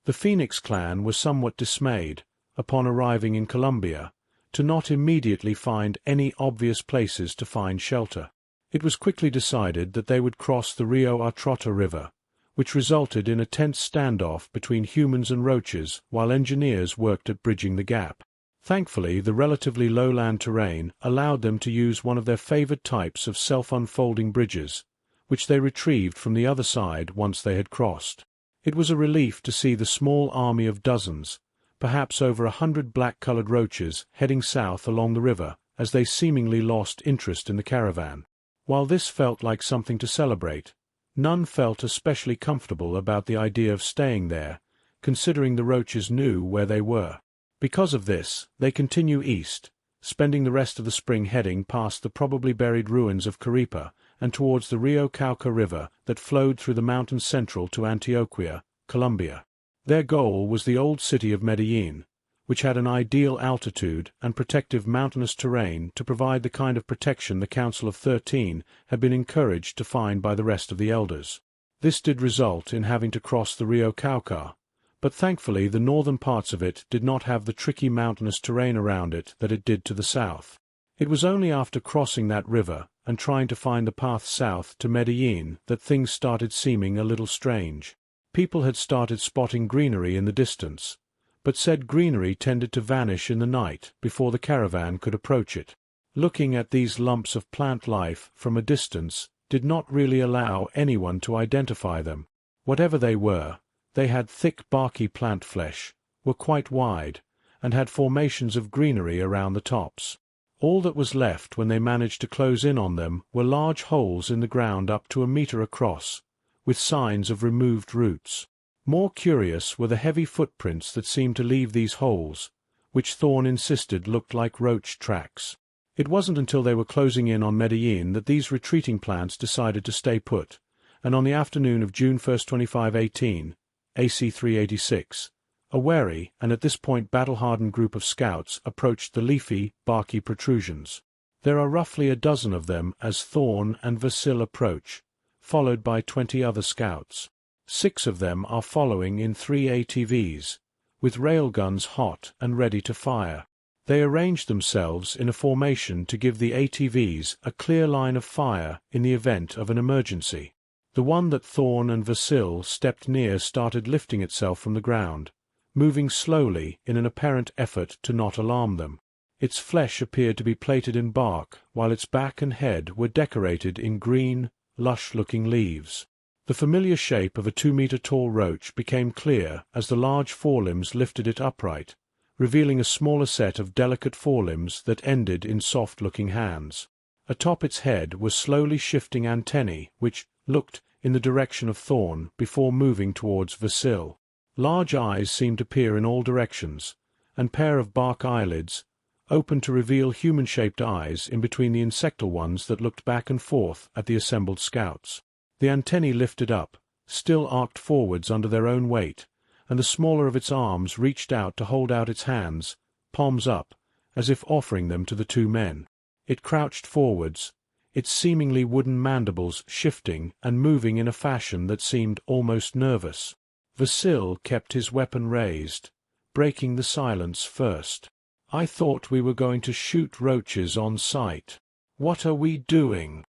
The Phoenix clan were somewhat dismayed, upon arriving in Colombia, to not immediately find any obvious places to find shelter. It was quickly decided that they would cross the Rio Atrota River, which resulted in a tense standoff between humans and roaches while engineers worked at bridging the gap. Thankfully, the relatively lowland terrain allowed them to use one of their favored types of self-unfolding bridges, which they retrieved from the other side once they had crossed. It was a relief to see the small army of dozens, perhaps over 100 black-colored roaches, heading south along the river as they seemingly lost interest in the caravan. While this felt like something to celebrate, none felt especially comfortable about the idea of staying there, considering the roaches knew where they were. Because of this, they continue east, spending the rest of the spring heading past the probably buried ruins of Caripa and towards the Rio Cauca River that flowed through the mountains central to Antioquia, Colombia. Their goal was the old city of Medellin, which had an ideal altitude and protective mountainous terrain to provide the kind of protection the Council of 13 had been encouraged to find by the rest of the elders. This did result in having to cross the Rio Cauca, but thankfully the northern parts of it did not have the tricky mountainous terrain around it that it did to the south. It was only after crossing that river and trying to find the path south to Medellin that things started seeming a little strange. People had started spotting greenery in the distance, but said greenery tended to vanish in the night before the caravan could approach it. Looking at these lumps of plant life from a distance did not really allow anyone to identify them. Whatever they were, they had thick barky plant flesh, were quite wide, and had formations of greenery around the tops. All that was left when they managed to close in on them were large holes in the ground up to a meter across, with signs of removed roots. More curious were the heavy footprints that seemed to leave these holes, which Thorne insisted looked like roach tracks. It wasn't until they were closing in on Medellin that these retreating plants decided to stay put, and on the afternoon of June 1, 2518, AC 386, a wary and at this point battle-hardened group of scouts approached the leafy, barky protrusions. There are roughly a dozen of them as Thorne and Vasil approach, followed by 20 other scouts. 6 of them are following in 3 ATVs, with railguns hot and ready to fire. They arrange themselves in a formation to give the ATVs a clear line of fire in the event of an emergency. The one that Thorne and Vasil stepped near started lifting itself from the ground, moving slowly in an apparent effort to not alarm them. Its flesh appeared to be plated in bark, while its back and head were decorated in green, lush-looking leaves. The familiar shape of a 2-meter-tall roach became clear as the large forelimbs lifted it upright, revealing a smaller set of delicate forelimbs that ended in soft-looking hands. Atop its head were slowly shifting antennae which looked in the direction of Thorne before moving towards Vasil. Large eyes seemed to peer in all directions, and pair of bark eyelids, open to reveal human-shaped eyes in between the insectal ones that looked back and forth at the assembled scouts. The antennae lifted up, still arced forwards under their own weight, and the smaller of its arms reached out to hold out its hands, palms up, as if offering them to the 2 men. It crouched forwards, its seemingly wooden mandibles shifting and moving in a fashion that seemed almost nervous. Vasil kept his weapon raised, breaking the silence first. "I thought we were going to shoot roaches on sight. What are we doing?"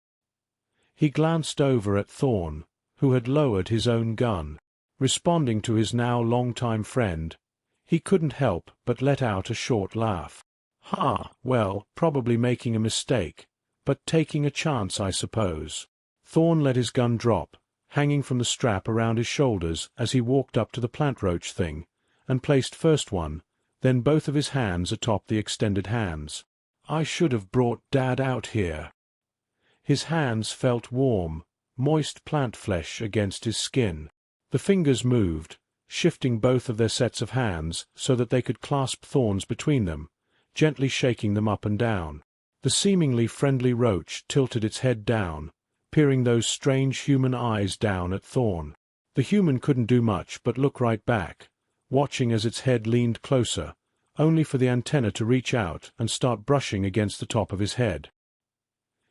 He glanced over at Thorne, who had lowered his own gun. Responding to his now long-time friend, he couldn't help but let out a short laugh. Well, probably making a mistake, but taking a chance, I suppose." Thorne let his gun drop, hanging from the strap around his shoulders as he walked up to the plant roach thing, and placed first one, then both of his hands atop the extended hands. "I should have brought Dad out here." His hands felt warm, moist plant flesh against his skin. The fingers moved, shifting both of their sets of hands so that they could clasp Thorne's between them, gently shaking them up and down. The seemingly friendly roach tilted its head down, peering those strange human eyes down at Thorne. The human couldn't do much but look right back, watching as its head leaned closer, only for the antenna to reach out and start brushing against the top of his head.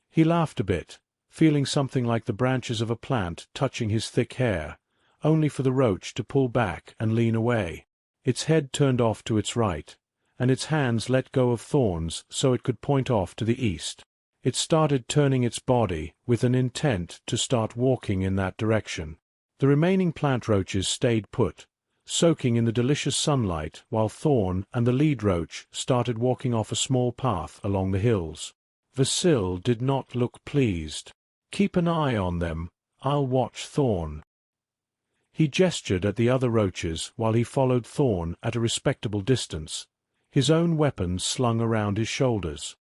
He laughed a bit, feeling something like the branches of a plant touching his thick hair, only for the roach to pull back and lean away. Its head turned off to its right, and its hands let go of thorns so it could point off to the east. It started turning its body with an intent to start walking in that direction. The remaining plant roaches stayed put, soaking in the delicious sunlight, while Thorn and the lead roach started walking off a small path along the hills. Vasil did not look pleased. "Keep an eye on them. I'll watch Thorn." He gestured at the other roaches while he followed Thorn at a respectable distance, his own weapons slung around his shoulders.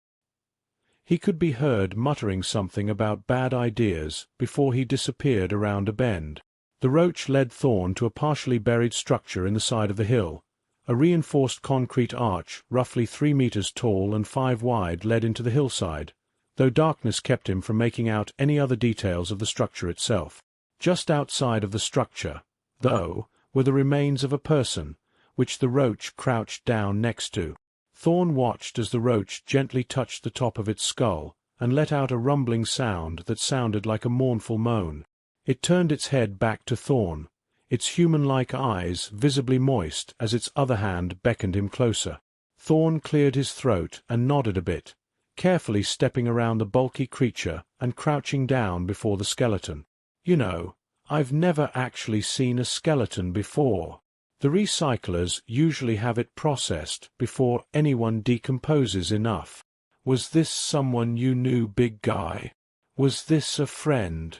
He could be heard muttering something about bad ideas before he disappeared around a bend. The roach led Thorn to a partially buried structure in the side of the hill. A reinforced concrete arch, roughly 3 meters tall and 5 wide, led into the hillside, though darkness kept him from making out any other details of the structure itself. Just outside of the structure, though, were the remains of a person, which the roach crouched down next to. Thorn watched as the roach gently touched the top of its skull and let out a rumbling sound that sounded like a mournful moan. It turned its head back to Thorn, its human-like eyes visibly moist as its other hand beckoned him closer. Thorn cleared his throat and nodded a bit, carefully stepping around the bulky creature and crouching down before the skeleton. "You know, I've never actually seen a skeleton before. The recyclers usually have it processed before anyone decomposes enough. Was this someone you knew, big guy? Was this a friend?"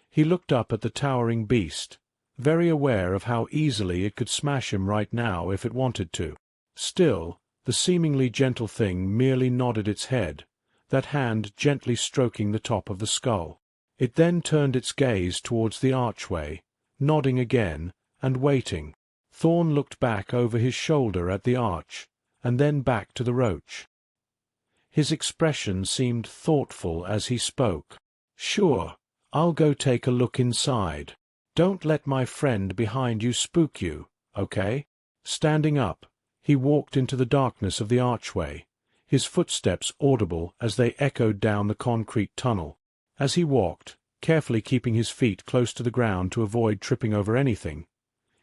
He looked up at the towering beast, very aware of how easily it could smash him right now if it wanted to. Still, the seemingly gentle thing merely nodded its head, that hand gently stroking the top of the skull. It then turned its gaze towards the archway, nodding again, and waiting. Thorn looked back over his shoulder at the arch, and then back to the roach. His expression seemed thoughtful as he spoke. "Sure, I'll go take a look inside. Don't let my friend behind you spook you, okay?" Standing up, he walked into the darkness of the archway, his footsteps audible as they echoed down the concrete tunnel. As he walked, carefully keeping his feet close to the ground to avoid tripping over anything,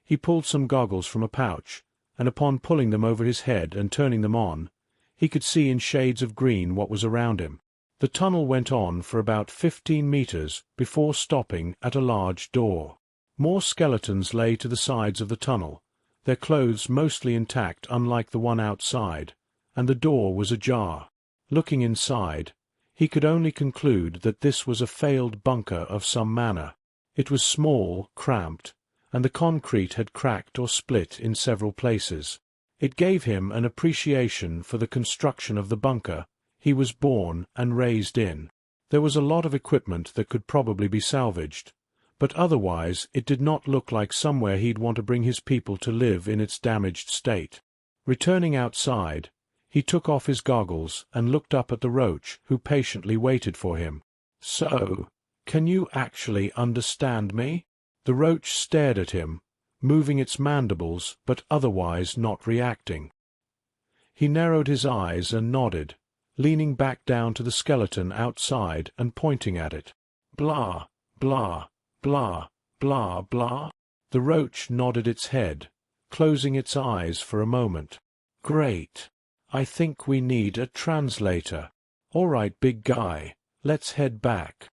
he pulled some goggles from a pouch, and upon pulling them over his head and turning them on, he could see in shades of green what was around him. The tunnel went on for about 15 meters before stopping at a large door. More skeletons lay to the sides of the tunnel, their clothes mostly intact unlike the one outside, and the door was ajar. Looking inside, he could only conclude that this was a failed bunker of some manner. It was small, cramped, and the concrete had cracked or split in several places. It gave him an appreciation for the construction of the bunker he was born and raised in. There was a lot of equipment that could probably be salvaged, but otherwise it did not look like somewhere he'd want to bring his people to live in its damaged state. Returning outside, he took off his goggles and looked up at the roach who patiently waited for him. "So, can you actually understand me?" The roach stared at him, moving its mandibles but otherwise not reacting. He narrowed his eyes and nodded, leaning back down to the skeleton outside and pointing at it. "Blah, blah, blah, blah, blah." The roach nodded its head, closing its eyes for a moment. "Great. I think we need a translator. All right, big guy, let's head back."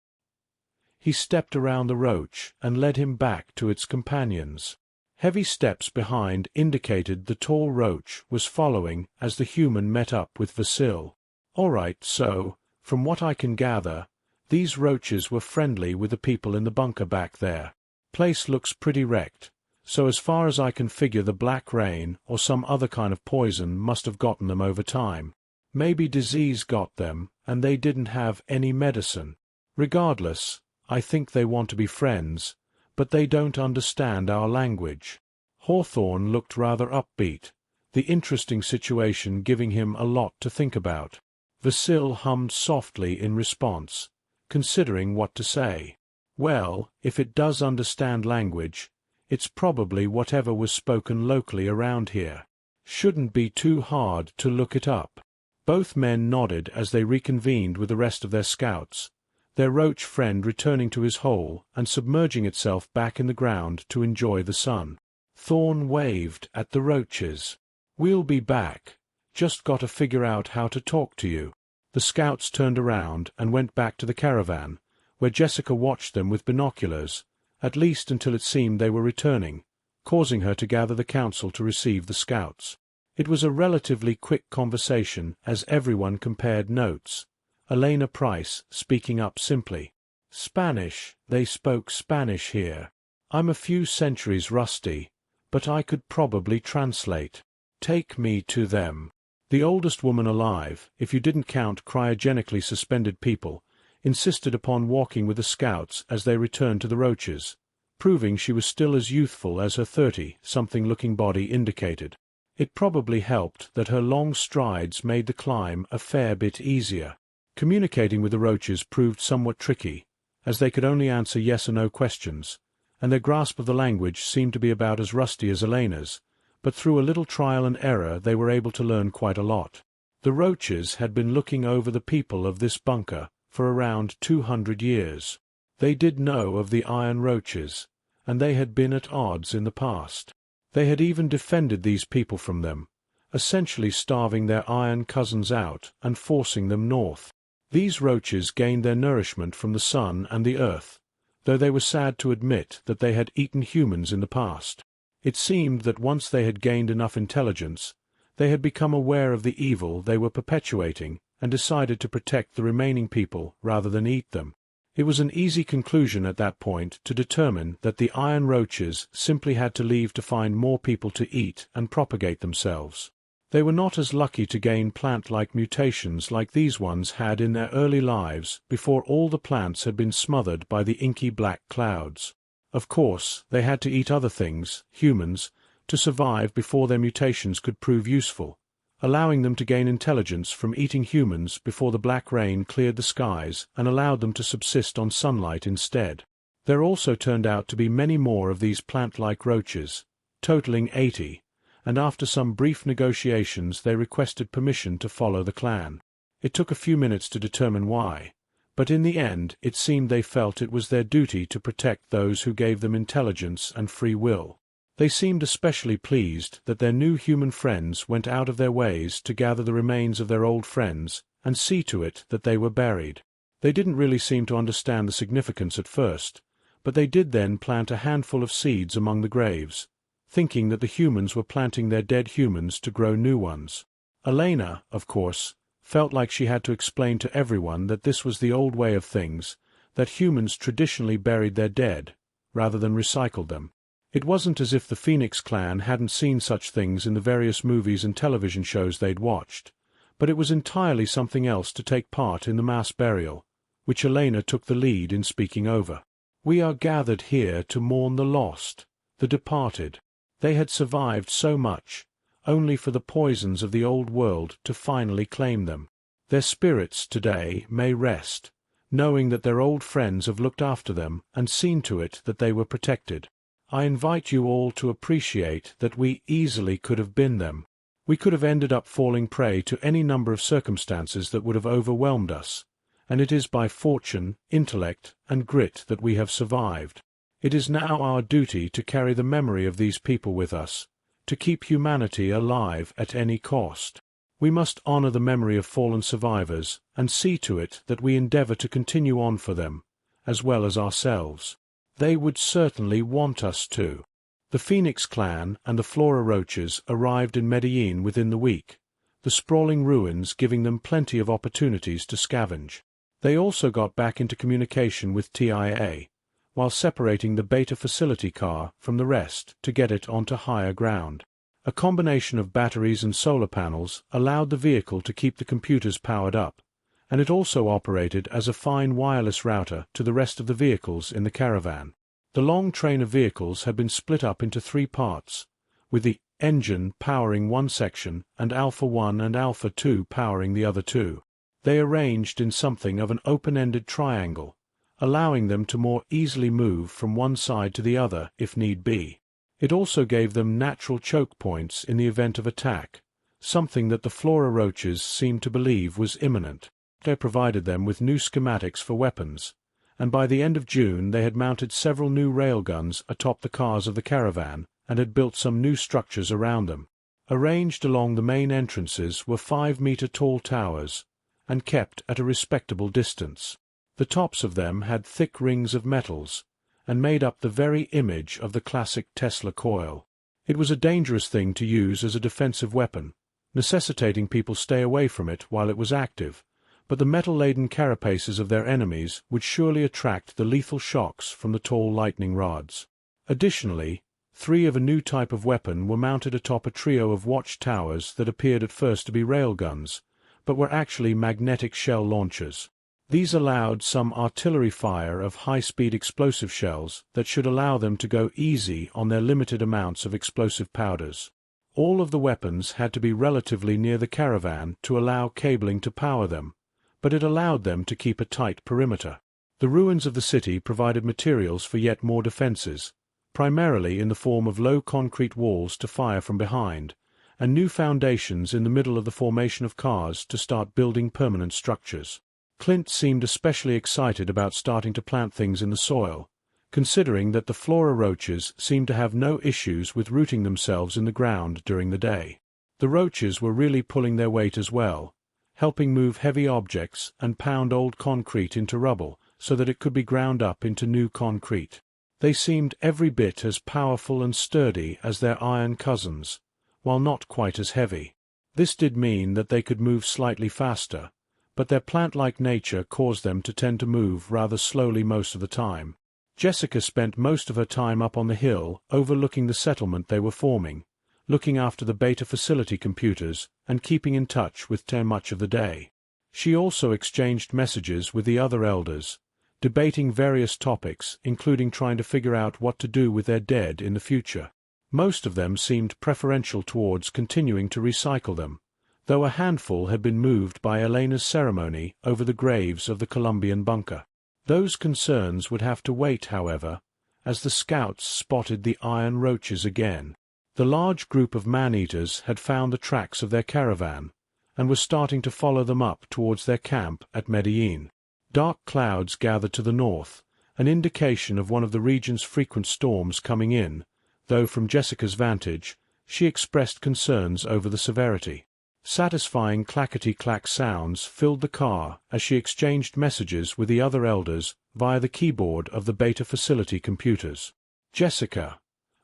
He stepped around the roach and led him back to its companions. Heavy steps behind indicated the tall roach was following as the human met up with Vasil. "All right, so, from what I can gather, these roaches were friendly with the people in the bunker back there. Place looks pretty wrecked, so as far as I can figure the black rain or some other kind of poison must have gotten them over time. Maybe disease got them and they didn't have any medicine. Regardless, I think they want to be friends, but they don't understand our language." Hawthorne looked rather upbeat, the interesting situation giving him a lot to think about. Vasil hummed softly in response, considering what to say. Well, if it does understand language, it's probably whatever was spoken locally around here. Shouldn't be too hard to look it up. Both men nodded as they reconvened with the rest of their scouts, their roach friend returning to his hole and submerging itself back in the ground to enjoy the sun. Thorn waved at the roaches. "We'll be back. Just gotta figure out how to talk to you." The scouts turned around and went back to the caravan, where Jessica watched them with binoculars, at least until it seemed they were returning, causing her to gather the council to receive the scouts. It was a relatively quick conversation as everyone compared notes, Elena Price speaking up simply. "Spanish, they spoke Spanish here. I'm a few centuries rusty, but I could probably translate. Take me to them." The oldest woman alive, if you didn't count cryogenically suspended people, insisted upon walking with the scouts as they returned to the roaches, proving she was still as youthful as her 30-something-looking body indicated. It probably helped that her long strides made the climb a fair bit easier. Communicating with the roaches proved somewhat tricky, as they could only answer yes or no questions, and their grasp of the language seemed to be about as rusty as Elena's, but through a little trial and error they were able to learn quite a lot. The roaches had been looking over the people of this bunker for around 200 years. They did know of the iron roaches, and they had been at odds in the past. They had even defended these people from them, essentially starving their iron cousins out and forcing them north. These roaches gained their nourishment from the sun and the earth, though they were sad to admit that they had eaten humans in the past. It seemed that once they had gained enough intelligence, they had become aware of the evil they were perpetuating and decided to protect the remaining people rather than eat them. It was an easy conclusion at that point to determine that the iron roaches simply had to leave to find more people to eat and propagate themselves. They were not as lucky to gain plant-like mutations like these ones had in their early lives before all the plants had been smothered by the inky black clouds. Of course, they had to eat other things, humans, to survive before their mutations could prove useful, allowing them to gain intelligence from eating humans before the black rain cleared the skies and allowed them to subsist on sunlight instead. There also turned out to be many more of these plant-like roaches, totaling 80, and after some brief negotiations they requested permission to follow the clan. It took a few minutes to determine why, but in the end it seemed they felt it was their duty to protect those who gave them intelligence and free will. They seemed especially pleased that their new human friends went out of their ways to gather the remains of their old friends and see to it that they were buried. They didn't really seem to understand the significance at first, but they did then plant a handful of seeds among the graves, thinking that the humans were planting their dead humans to grow new ones. Elena, of course, felt like she had to explain to everyone that this was the old way of things, that humans traditionally buried their dead, rather than recycled them. It wasn't as if the Phoenix clan hadn't seen such things in the various movies and television shows they'd watched, but it was entirely something else to take part in the mass burial, which Elena took the lead in speaking over. "We are gathered here to mourn the lost, the departed. They had survived so much, only for the poisons of the old world to finally claim them. Their spirits today may rest, knowing that their old friends have looked after them and seen to it that they were protected. I invite you all to appreciate that we easily could have been them. We could have ended up falling prey to any number of circumstances that would have overwhelmed us, and it is by fortune, intellect, and grit that we have survived. It is now our duty to carry the memory of these people with us, to keep humanity alive at any cost. We must honor the memory of fallen survivors and see to it that we endeavor to continue on for them, as well as ourselves. They would certainly want us to." The Phoenix clan and the Flora Roaches arrived in Medellin within the week, the sprawling ruins giving them plenty of opportunities to scavenge. They also got back into communication with TIA, while separating the Beta facility car from the rest to get it onto higher ground. A combination of batteries and solar panels allowed the vehicle to keep the computers powered up, and it also operated as a fine wireless router to the rest of the vehicles in the caravan. The long train of vehicles had been split up into 3 parts, with the engine powering one section and Alpha 1 and Alpha 2 powering the other 2. They arranged in something of an open-ended triangle, allowing them to more easily move from one side to the other if need be. It also gave them natural choke points in the event of attack, something that the Flora Roaches seemed to believe was imminent. They provided them with new schematics for weapons, and by the end of June they had mounted several new railguns atop the cars of the caravan and had built some new structures around them. Arranged along the main entrances were 5-meter-tall towers, and kept at a respectable distance. The tops of them had thick rings of metals, and made up the very image of the classic Tesla coil. It was a dangerous thing to use as a defensive weapon, necessitating people stay away from it while it was active, but the metal-laden carapaces of their enemies would surely attract the lethal shocks from the tall lightning rods. Additionally, 3 of a new type of weapon were mounted atop a trio of watch towers that appeared at first to be railguns, but were actually magnetic shell launchers. These allowed some artillery fire of high-speed explosive shells that should allow them to go easy on their limited amounts of explosive powders. All of the weapons had to be relatively near the caravan to allow cabling to power them, but it allowed them to keep a tight perimeter. The ruins of the city provided materials for yet more defenses, primarily in the form of low concrete walls to fire from behind, and new foundations in the middle of the formation of cars to start building permanent structures. Clint seemed especially excited about starting to plant things in the soil, considering that the flora roaches seemed to have no issues with rooting themselves in the ground during the day. The roaches were really pulling their weight as well, helping move heavy objects and pound old concrete into rubble so that it could be ground up into new concrete. They seemed every bit as powerful and sturdy as their iron cousins, while not quite as heavy. This did mean that they could move slightly faster, but their plant-like nature caused them to tend to move rather slowly most of the time. Jessica spent most of her time up on the hill overlooking the settlement they were forming, looking after the beta facility computers and keeping in touch with them much of the day. She also exchanged messages with the other elders, debating various topics, including trying to figure out what to do with their dead in the future. Most of them seemed preferential towards continuing to recycle them, though a handful had been moved by Elena's ceremony over the graves of the Columbian bunker. Those concerns would have to wait, however, as the scouts spotted the iron roaches again. The large group of man-eaters had found the tracks of their caravan, and were starting to follow them up towards their camp at Medellin. Dark clouds gathered to the north, an indication of one of the region's frequent storms coming in, though from Jessica's vantage, she expressed concerns over the severity. Satisfying clackety-clack sounds filled the car as she exchanged messages with the other elders via the keyboard of the beta facility computers. Jessica,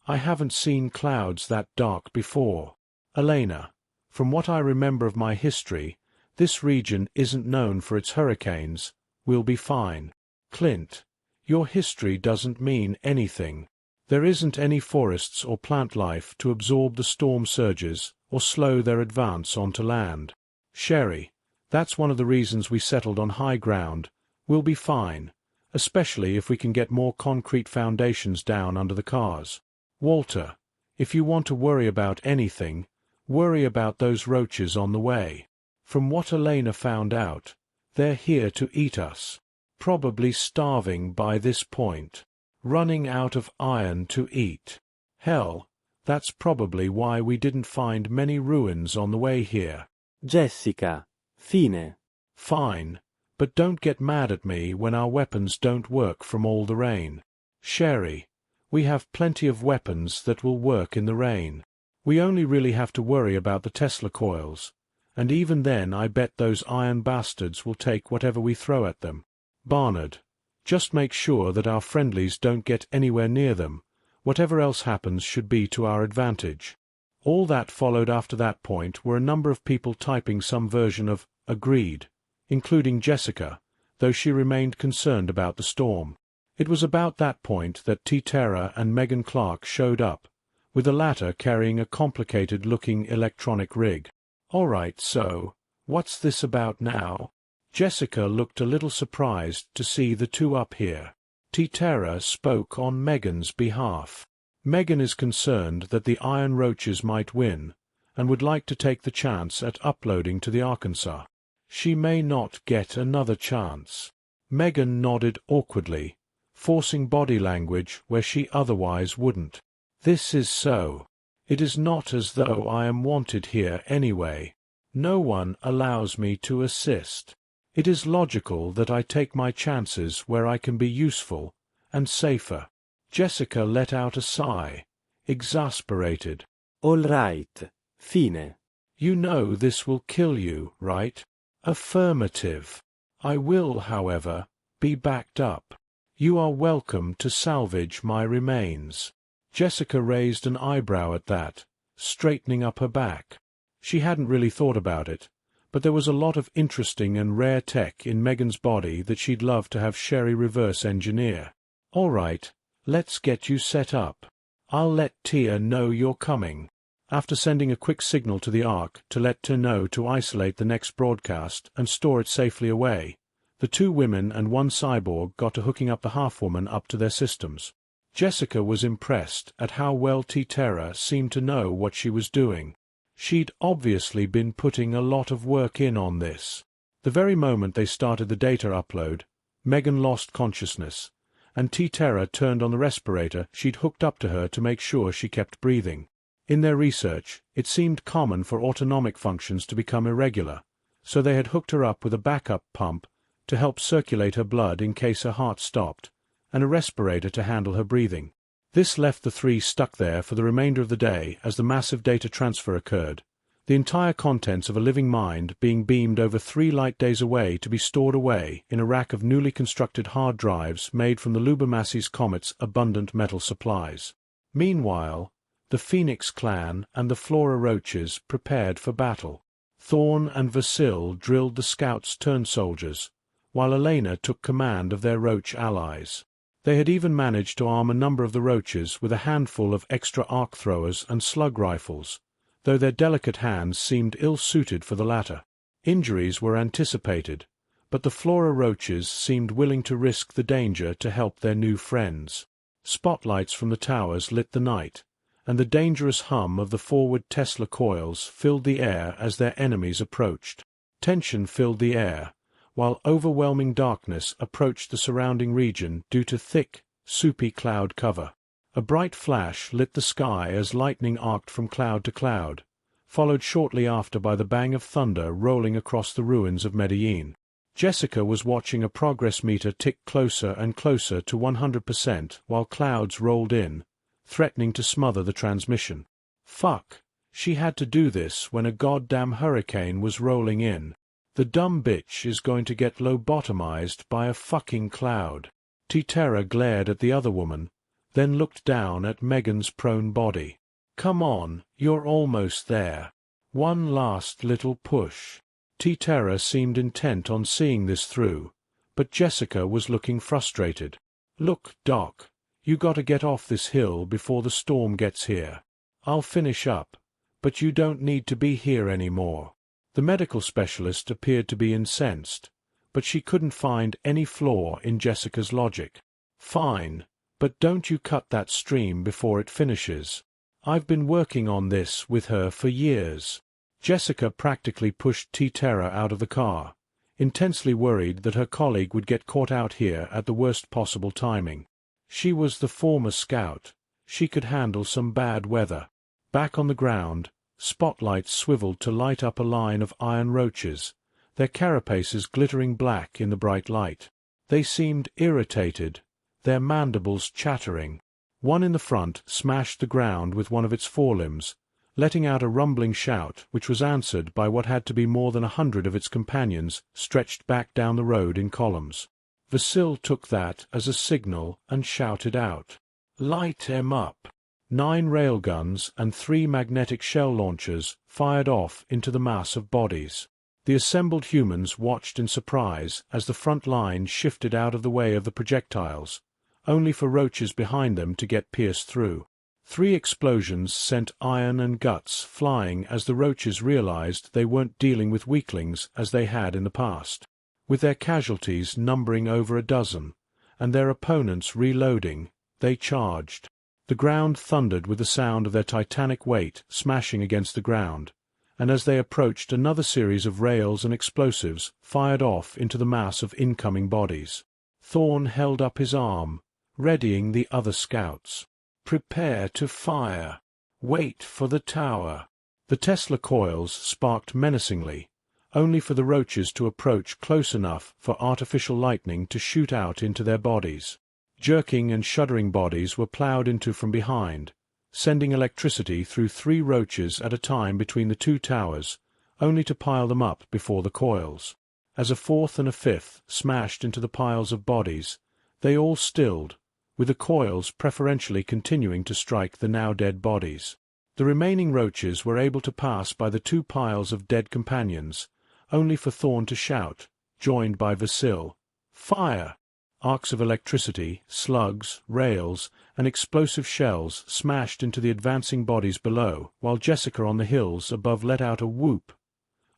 I haven't seen clouds that dark before. Elena, from what I remember of my history, this region isn't known for its hurricanes. We'll be fine. Clint, your history doesn't mean anything. There isn't any forests or plant life to absorb the storm surges or slow their advance onto land. Sherry, that's one of the reasons we settled on high ground. We'll be fine, especially if we can get more concrete foundations down under the cars. Walter, if you want to worry about anything, worry about those roaches on the way. From what Elena found out, they're here to eat us. Probably starving by this point. Running out of iron to eat. Hell, that's probably why we didn't find many ruins on the way here. Jessica, fine. Fine, but don't get mad at me when our weapons don't work from all the rain. Sherry, we have plenty of weapons that will work in the rain. We only really have to worry about the Tesla coils, and even then I bet those iron bastards will take whatever we throw at them. Barnard, just make sure that our friendlies don't get anywhere near them. Whatever else happens should be to our advantage. All that followed after that point were a number of people typing some version of agreed, including Jessica, though she remained concerned about the storm. It was about that point that T-Terra and Megan Clark showed up, with the latter carrying a complicated-looking electronic rig. All right, so, what's this about now? Jessica looked a little surprised to see the two up here. T-Terra spoke on Megan's behalf. Megan is concerned that the iron roaches might win, and would like to take the chance at uploading to the Arkansas. She may not get another chance. Megan nodded awkwardly, forcing body language where she otherwise wouldn't. This is so. It is not as though I am wanted here anyway. No one allows me to assist. It is logical that I take my chances where I can be useful and safer. Jessica let out a sigh, exasperated. All right. Fine. You know this will kill you, right? Affirmative. I will, however, be backed up. You are welcome to salvage my remains. Jessica raised an eyebrow at that, straightening up her back. She hadn't really thought about it, but there was a lot of interesting and rare tech in Megan's body that she'd love to have Sherry reverse engineer. All right, let's get you set up. I'll let Tia know you're coming. After sending a quick signal to the Ark to let Tia know to isolate the next broadcast and store it safely away, the 2 women and 1 cyborg got to hooking up the half-woman up to their systems. Jessica was impressed at how well T-Terra seemed to know what she was doing. She'd obviously been putting a lot of work in on this. The very moment they started the data upload, Megan lost consciousness, and T-Terra turned on the respirator she'd hooked up to her to make sure she kept breathing. In their research, it seemed common for autonomic functions to become irregular, so they had hooked her up with a backup pump to help circulate her blood in case her heart stopped, and a respirator to handle her breathing. This left the 3 stuck there for the remainder of the day as the massive data transfer occurred, the entire contents of a living mind being beamed over 3 light days away to be stored away in a rack of newly constructed hard drives made from the Lubermassey's comet's abundant metal supplies. Meanwhile, the Phoenix clan and the Flora Roaches prepared for battle. Thorn and Vasil drilled the scouts-turned-soldiers, while Elena took command of their Roach allies. They had even managed to arm a number of the Roaches with a handful of extra arc throwers and slug rifles, though their delicate hands seemed ill-suited for the latter. Injuries were anticipated, but the Flora Roaches seemed willing to risk the danger to help their new friends. Spotlights from the towers lit the night, and the dangerous hum of the forward Tesla coils filled the air as their enemies approached. Tension filled the air, while overwhelming darkness approached the surrounding region due to thick, soupy cloud cover. A bright flash lit the sky as lightning arced from cloud to cloud, followed shortly after by the bang of thunder rolling across the ruins of Medellin. Jessica was watching a progress meter tick closer and closer to 100% while clouds rolled in, threatening to smother the transmission. Fuck, she had to do this when a goddamn hurricane was rolling in. The dumb bitch is going to get lobotomized by a fucking cloud. T-Terra glared at the other woman, then looked down at Megan's prone body. Come on, you're almost there. One last little push. T-Terra seemed intent on seeing this through, but Jessica was looking frustrated. Look, Doc, you gotta get off this hill before the storm gets here. I'll finish up, but you don't need to be here anymore. The medical specialist appeared to be incensed, but she couldn't find any flaw in Jessica's logic. Fine, but don't you cut that stream before it finishes. I've been working on this with her for years. Jessica practically pushed T-Terra out of the car, intensely worried that her colleague would get caught out here at the worst possible timing. She was the former scout. She could handle some bad weather. Back on the ground, spotlights swiveled to light up a line of iron roaches, their carapaces glittering black in the bright light. They seemed irritated, their mandibles chattering. One in the front smashed the ground with one of its forelimbs, letting out a rumbling shout which was answered by what had to be more than 100 of its companions stretched back down the road in columns. Vasil took that as a signal and shouted out, "Light 'em up!" 9 railguns and 3 magnetic shell launchers fired off into the mass of bodies. The assembled humans watched in surprise as the front line shifted out of the way of the projectiles, only for roaches behind them to get pierced through. 3 explosions sent iron and guts flying as the roaches realized they weren't dealing with weaklings as they had in the past. With their casualties numbering over a dozen, and their opponents reloading, they charged. The ground thundered with the sound of their titanic weight smashing against the ground, and as they approached another series of rails and explosives fired off into the mass of incoming bodies. Thorn held up his arm, readying the other scouts. "Prepare to fire. Wait for the tower." The Tesla coils sparked menacingly, only for the roaches to approach close enough for artificial lightning to shoot out into their bodies. Jerking and shuddering bodies were ploughed into from behind, sending electricity through 3 roaches at a time between the 2 towers, only to pile them up before the coils. As a 4th and a 5th smashed into the piles of bodies, they all stilled, with the coils preferentially continuing to strike the now dead bodies. The remaining roaches were able to pass by the 2 piles of dead companions, only for Thorn to shout, joined by Vasil, "Fire!" Arcs of electricity, slugs, rails, and explosive shells smashed into the advancing bodies below, while Jessica on the hills above let out a whoop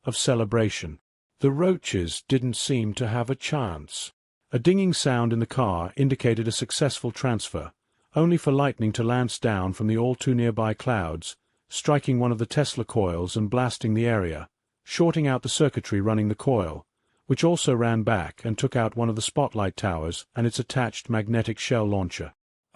of celebration. The roaches didn't seem to have a chance. A dinging sound in the car indicated a successful transfer, only for lightning to lance down from the all-too-nearby clouds, striking one of the Tesla coils and blasting the area, shorting out the circuitry running the coil, which also ran back and took out one of the spotlight towers and its attached magnetic shell launcher.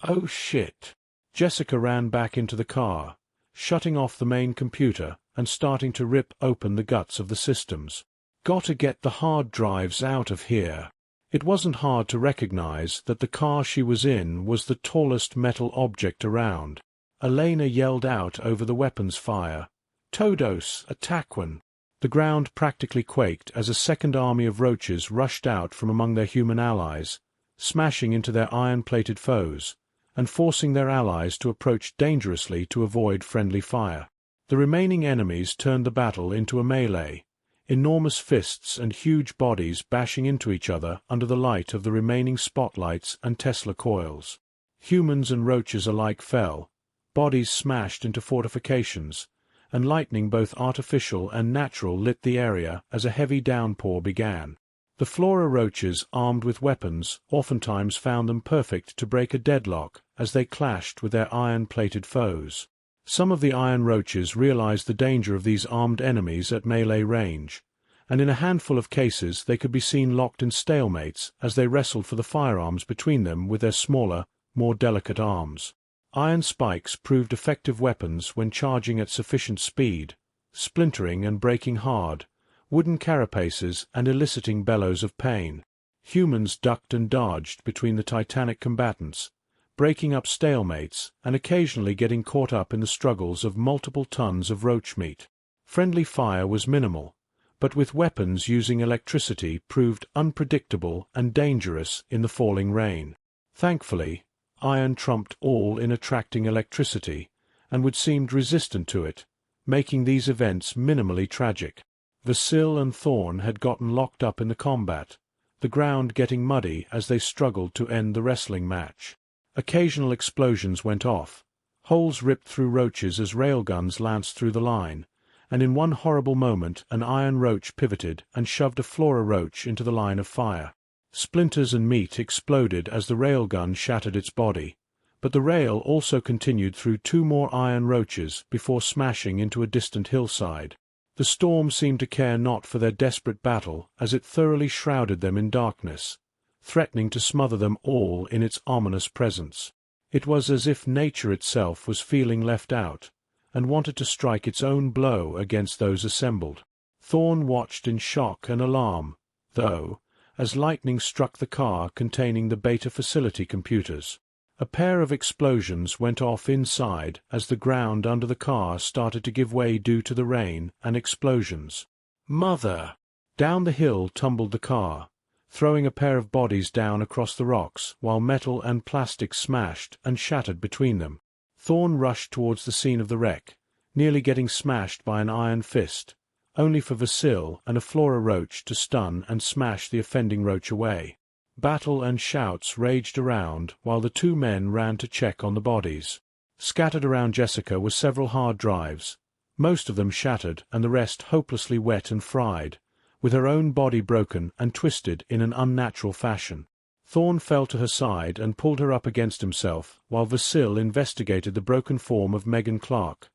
Oh shit! Jessica ran back into the car, shutting off the main computer and starting to rip open the guts of the systems. Gotta get the hard drives out of here. It wasn't hard to recognize that the car she was in was the tallest metal object around. Elena yelled out over the weapons fire, "Todos, attack one!" The ground practically quaked as a second army of roaches rushed out from among their human allies, smashing into their iron-plated foes, and forcing their allies to approach dangerously to avoid friendly fire. The remaining enemies turned the battle into a melee, enormous fists and huge bodies bashing into each other under the light of the remaining spotlights and Tesla coils. Humans and roaches alike fell, bodies smashed into fortifications, and lightning both artificial and natural lit the area as a heavy downpour began. The flora roaches armed with weapons oftentimes found them perfect to break a deadlock as they clashed with their iron-plated foes. Some of the iron roaches realized the danger of these armed enemies at melee range, and in a handful of cases they could be seen locked in stalemates as they wrestled for the firearms between them with their smaller, more delicate arms. Iron spikes proved effective weapons when charging at sufficient speed, splintering and breaking hard, wooden carapaces and eliciting bellows of pain. Humans ducked and dodged between the titanic combatants, breaking up stalemates and occasionally getting caught up in the struggles of multiple tons of roach meat. Friendly fire was minimal, but with weapons using electricity proved unpredictable and dangerous in the falling rain. Thankfully, iron trumped all in attracting electricity, and would seem resistant to it, making these events minimally tragic. Vasil and Thorn had gotten locked up in the combat, the ground getting muddy as they struggled to end the wrestling match. Occasional explosions went off, holes ripped through roaches as railguns lanced through the line, and in one horrible moment an iron roach pivoted and shoved a flora roach into the line of fire. Splinters and meat exploded as the railgun shattered its body, but the rail also continued through 2 more iron roaches before smashing into a distant hillside. The storm seemed to care not for their desperate battle as it thoroughly shrouded them in darkness, threatening to smother them all in its ominous presence. It was as if nature itself was feeling left out, and wanted to strike its own blow against those assembled. Thorn watched in shock and alarm, though, as lightning struck the car containing the beta facility computers. A pair of explosions went off inside as the ground under the car started to give way due to the rain and explosions. Mother! Down the hill tumbled the car, throwing a pair of bodies down across the rocks while metal and plastic smashed and shattered between them. Thorn rushed towards the scene of the wreck, nearly getting smashed by an iron fist, only for Vasil and a flora roach to stun and smash the offending roach away. Battle and shouts raged around while the 2 men ran to check on the bodies. Scattered around Jessica were several hard drives, most of them shattered and the rest hopelessly wet and fried, with her own body broken and twisted in an unnatural fashion. Thorn fell to her side and pulled her up against himself while Vasil investigated the broken form of Megan Clark,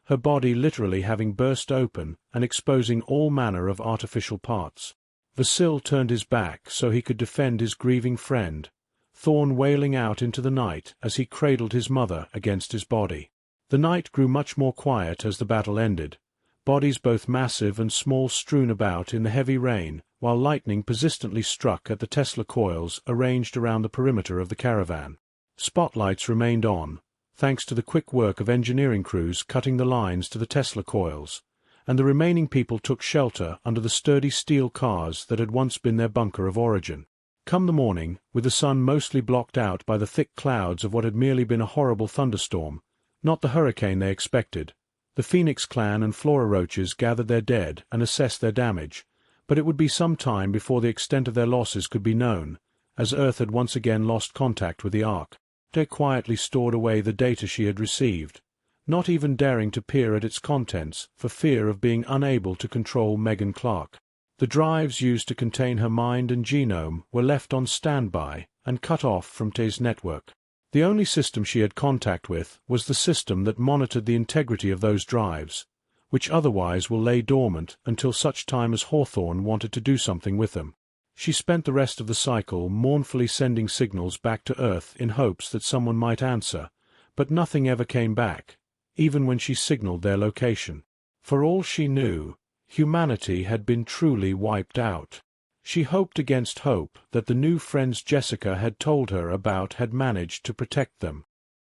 her body literally having burst open and exposing all manner of artificial parts. Vasil turned his back so he could defend his grieving friend, Thorn wailing out into the night as he cradled his mother against his body. The night grew much more quiet as the battle ended, bodies both massive and small strewn about in the heavy rain, while lightning persistently struck at the Tesla coils arranged around the perimeter of the caravan. Spotlights remained on, thanks to the quick work of engineering crews cutting the lines to the Tesla coils, and the remaining people took shelter under the sturdy steel cars that had once been their bunker of origin. Come the morning, with the sun mostly blocked out by the thick clouds of what had merely been a horrible thunderstorm, not the hurricane they expected, the Phoenix clan and Flora Roaches gathered their dead and assessed their damage, but it would be some time before the extent of their losses could be known, as Earth had once again lost contact with the Ark. They quietly stored away the data she had received, not even daring to peer at its contents for fear of being unable to control Megan Clark. The drives used to contain her mind and genome were left on standby and cut off from T's network. The only system she had contact with was the system that monitored the integrity of those drives, which otherwise will lay dormant until such time as Hawthorne wanted to do something with them. She spent the rest of the cycle mournfully sending signals back to Earth in hopes that someone might answer, but nothing ever came back, even when she signaled their location. For all she knew, humanity had been truly wiped out. She hoped against hope that the new friends Jessica had told her about had managed to protect them.